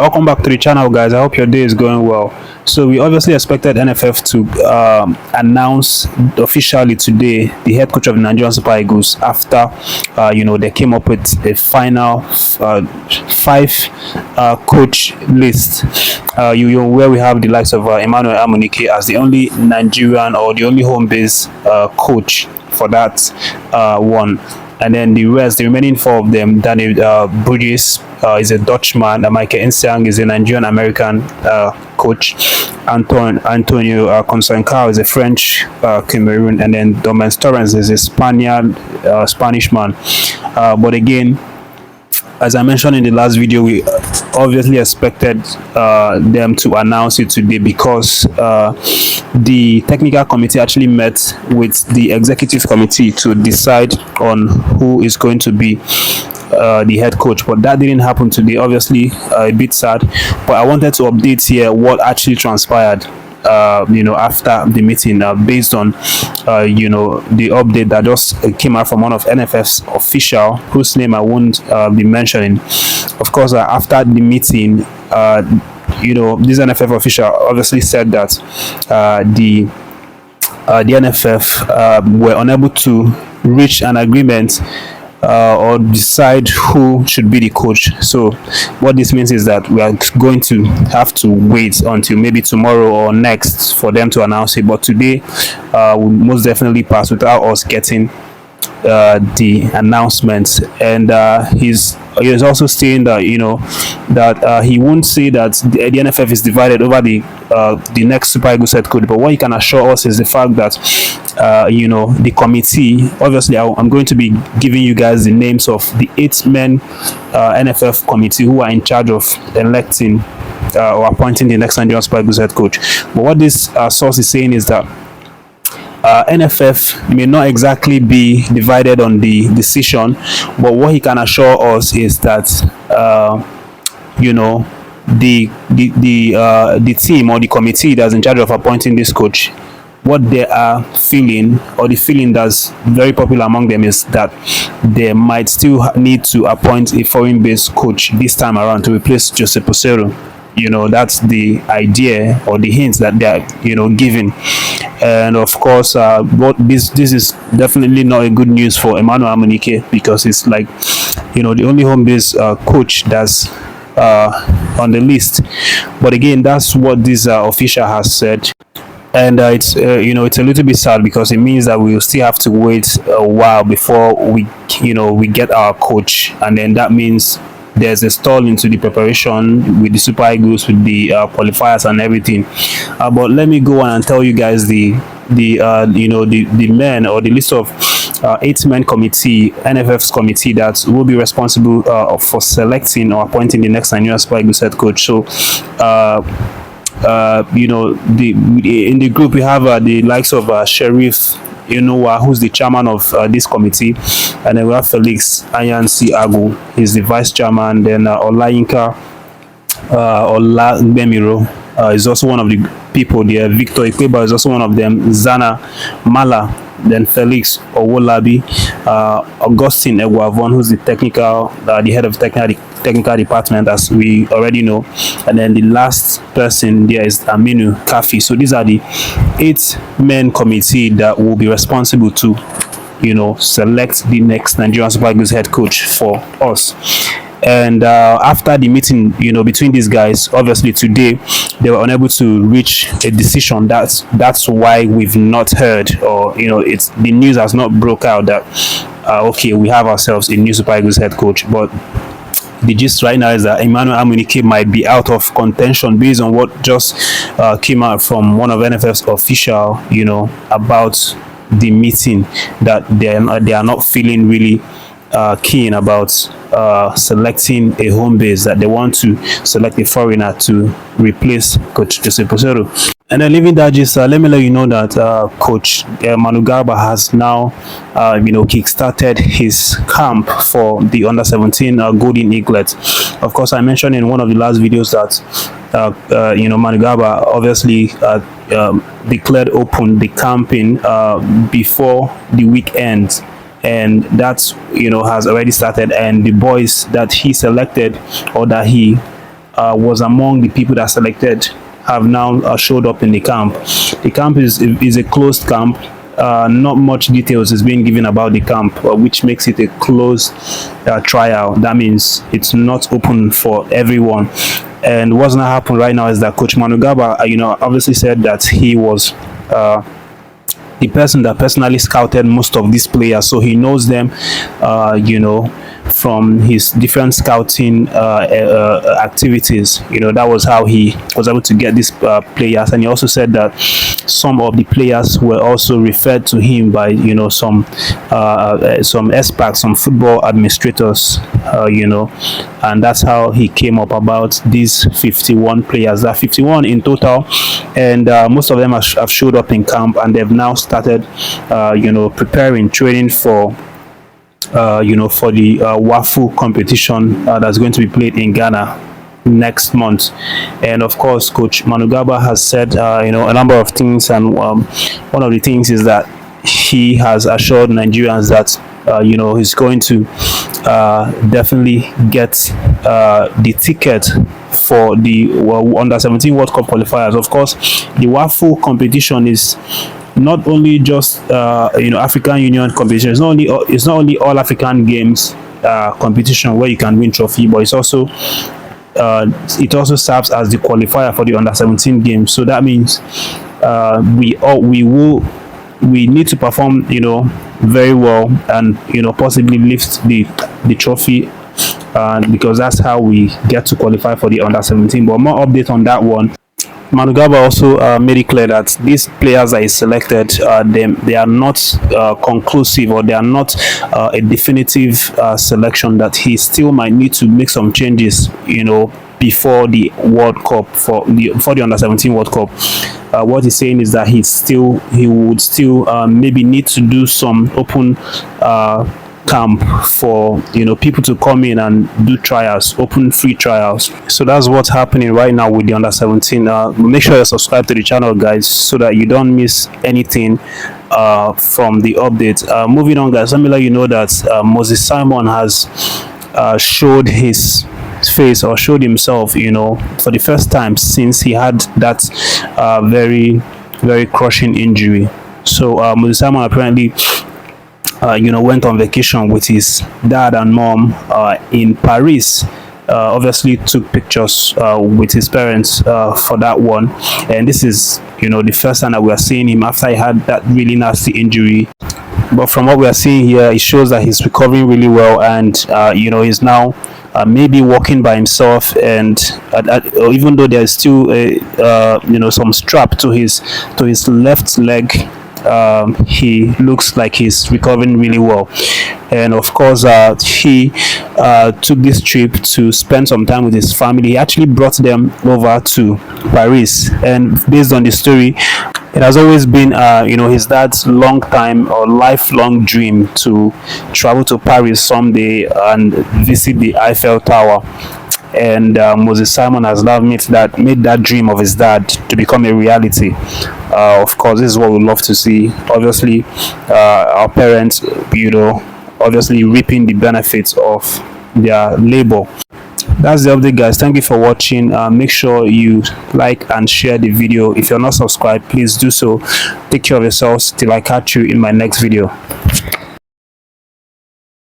Welcome back to the channel, guys. I hope your day is going well. So we obviously expected NFF to announce officially today the head coach of the Nigerian Super Eagles after they came up with a final five coach list. Where we have the likes of Amunike as the only Nigerian or the only home base coach for that one. And then the remaining four of them, Daniel Bridges is a Dutchman, Mike Insiang is a Nigerian American coach, Antonio Consancao is a French Cameroon, and then Domen Torrens is a Spanish man. But again, as I mentioned in the last video, we obviously expected them to announce it today because the technical committee actually met with the executive committee to decide on who is going to be the head coach, but that didn't happen today. Obviously a bit sad, but I wanted to update here what actually transpired after the meeting, based on the update that just came out from one of NFF's official, whose name I won't be mentioning. Of course, after the meeting, this NFF official obviously said that the NFF were unable to reach an agreement or decide who should be the coach. So what this means is that we are going to have to wait until maybe tomorrow or next for them to announce it, but today will most definitely pass without us getting the announcement. And he's also saying that that he won't say that the NFF is divided over the next Super Eagles head coach, but what he can assure us is the fact that the committee, obviously I'm going to be giving you guys the names of the 8-men NFF committee who are in charge of electing or appointing the next Nigerian Super Eagles head coach. But what this source is saying is that NFF may not exactly be divided on the decision, but what he can assure us is that the team or the committee that's in charge of appointing this coach, what they are feeling, or the feeling that's very popular among them, is that they might still need to appoint a foreign-based coach this time around to replace Jose Posero. That's the idea or the hints that they are giving. And of course, what this is definitely not a good news for Emmanuel Amunike, because it's like the only home base coach that's on the list. But again, that's what this official has said. And it's it's a little bit sad because it means that we will still have to wait a while before we get our coach, and then that means there's a stall into the preparation with the Super Eagles, with the qualifiers and everything. But let me go on and tell you guys the men, or the list of 8-men committee, NFF's committee, that will be responsible for selecting or appointing the next Nigerian Super Eagles head coach. So in the group we have the likes of Sheriff who's the chairman of this committee, and then we have Felix Ayansi Agu, he's the vice chairman. Then Olayinka Olagbemiro is also one of the people there. Victor Ikweba is also one of them. Zana Mala, then Felix Owolabi, Augustine Egwavon, who's the head of technical department, as we already know, and then the last person there is Aminu Kafi. So these are the 8-men committee that will be responsible to select the next Nigerian Super Eagles head coach for us. And after the meeting between these guys, obviously today they were unable to reach a decision. That's why we've not heard, or it's the news has not broke out that okay, we have ourselves a new Super Eagles head coach. But the gist right now is that Emmanuel Amunike might be out of contention based on what just came out from one of NFF's official about the meeting, that they are not feeling really keen about selecting a home base, that they want to select a foreigner to replace Coach Jose Posero. And then leaving that gist, let me let you know that Coach Manu Garba has now kick-started his camp for the under-17 Golden Eaglets. Of course, I mentioned in one of the last videos that Manu Garba obviously declared open the camping before the weekend, and that's has already started. And the boys that he selected, or that he was among the people that selected have now showed up in the camp. The camp is a closed camp. Not much details is being given about the camp, which makes it a closed trial. That means it's not open for everyone. And what's going to happen right now is that Coach Manugaba, obviously said that he was the person that personally scouted most of these players, so he knows them, from his different scouting activities. That was how he was able to get these players. And he also said that some of the players were also referred to him by some experts, some football administrators, and that's how he came up about these 51 players. There are 51 in total, and most of them have showed up in camp, and they've now started preparing, training for for the WAFU competition that's going to be played in Ghana next month. And of course, Coach Manugaba has said a number of things, and one of the things is that he has assured Nigerians that he's going to definitely get the ticket for the under-17 World Cup qualifiers. Of course, the WAFU competition is not only just African Union competition. It's not only all African games competition where you can win trophy, but it also serves as the qualifier for the under-17 games. So that means we need to perform very well, and possibly lift the trophy, because that's how we get to qualify for the under-17. But more update on that one. Manugaba also made it clear that these players that he selected, they are not conclusive, or they are not a definitive selection, that he still might need to make some changes, before the World Cup, for the under-17 World Cup. What he's saying is that he would still maybe need to do some open camp for people to come in and do trials, open free trials. So that's what's happening right now with the under-17. Make sure you subscribe to the channel, guys, so that you don't miss anything from the updates. Moving on, guys, let me let you know that Moses Simon has showed his face, or showed himself, for the first time since he had that very, very crushing injury. So Moses Simon apparently went on vacation with his dad and mom in Paris. Obviously took pictures with his parents for that one, and this is the first time that we are seeing him after he had that really nasty injury. But from what we are seeing here, it shows that he's recovering really well, and he's now maybe walking by himself, and even though there's still some strap to his left leg, he looks like he's recovering really well. And of course, he took this trip to spend some time with his family. He actually brought them over to Paris, and based on the story, it has always been his dad's long time or lifelong dream to travel to Paris someday and visit the Eiffel Tower. And Moses Simon has now made that dream of his dad to become a reality. Of course, this is what we love to see. Obviously, our parents, obviously reaping the benefits of their labor. That's the update, guys. Thank you for watching. Make sure you like and share the video. If you're not subscribed, please do so. Take care of yourselves till I catch you in my next video.